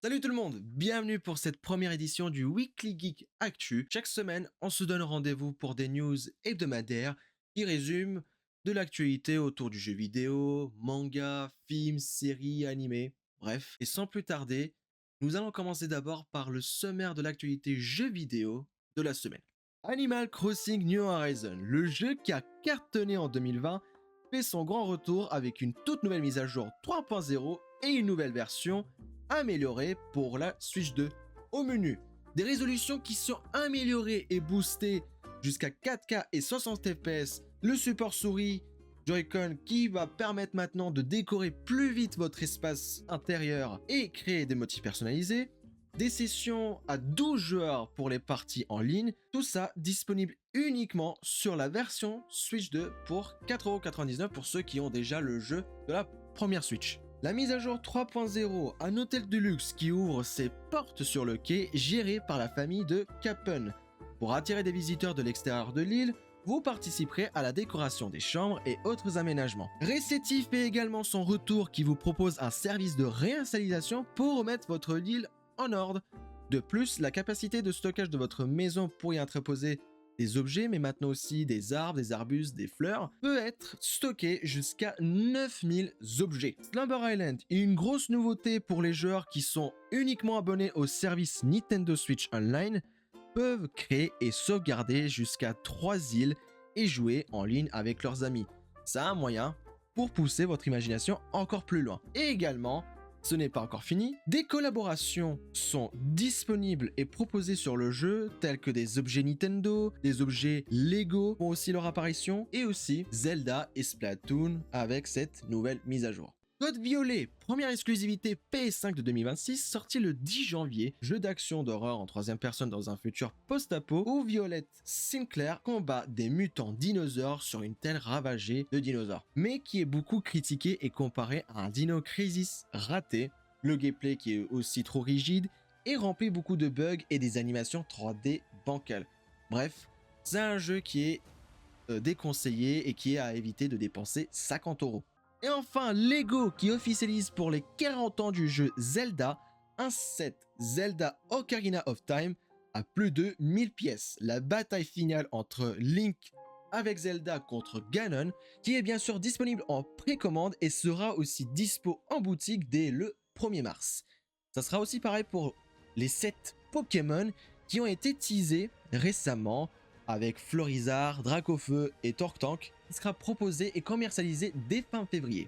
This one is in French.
Salut tout le monde, bienvenue pour cette première édition du Weekly Geek Actu. Chaque semaine, on se donne rendez-vous pour des news hebdomadaires qui résument de l'actualité autour du jeu vidéo, manga, films, séries, animés, bref. Et sans plus tarder, nous allons commencer d'abord par le sommaire de l'actualité jeu vidéo de la semaine. Animal Crossing New Horizons, le jeu qui a cartonné en 2020, fait son grand retour avec une toute nouvelle mise à jour 3.0 et une nouvelle version améliorée pour la Switch 2. Au menu, des résolutions qui sont améliorées et boostées jusqu'à 4K et 60 fps, le support souris Joy-Con qui va permettre maintenant de décorer plus vite votre espace intérieur et créer des motifs personnalisés, des sessions à 12 joueurs pour les parties en ligne, tout ça disponible uniquement sur la version Switch 2 pour 4,99€ pour ceux qui ont déjà le jeu de la première Switch. La mise à jour 3.0, un hôtel de luxe qui ouvre ses portes sur le quai, géré par la famille de Kappen. Pour attirer des visiteurs de l'extérieur de l'île, vous participerez à la décoration des chambres et autres aménagements. Récétif fait également son retour qui vous propose un service de réinstallation pour remettre votre île en ordre. De plus, la capacité de stockage de votre maison pour y entreposer des objets, mais maintenant aussi des arbres, des arbustes, des fleurs, peut être stocké jusqu'à 9000 objets. Slumber Island est une grosse nouveauté pour les joueurs qui sont uniquement abonnés au service Nintendo Switch Online, peuvent créer et sauvegarder jusqu'à 3 îles et jouer en ligne avec leurs amis. C'est un moyen pour pousser votre imagination encore plus loin. Et également, ce n'est pas encore fini, des collaborations sont disponibles et proposées sur le jeu, telles que des objets Nintendo, des objets Lego font aussi leur apparition, et aussi Zelda et Splatoon avec cette nouvelle mise à jour. Code Violet, première exclusivité PS5 de 2026, sorti le 10 janvier, jeu d'action d'horreur en troisième personne dans un futur post-apo où Violet Sinclair combat des mutants dinosaures sur une terre ravagée de dinosaures, mais qui est beaucoup critiqué et comparé à un Dino Crisis raté, le gameplay qui est aussi trop rigide et rempli beaucoup de bugs et des animations 3D bancales. Bref, c'est un jeu qui est déconseillé et qui est à éviter de dépenser 50€. Et enfin, Lego qui officialise pour les 40 ans du jeu Zelda un set Zelda Ocarina of Time à plus de 1000 pièces. La bataille finale entre Link avec Zelda contre Ganon, qui est bien sûr disponible en précommande et sera aussi dispo en boutique dès le 1er mars. Ça sera aussi pareil pour les 7 Pokémon qui ont été teasés récemment avec Florizard, Dracofeu et Tortank, qui sera proposé et commercialisé dès fin février.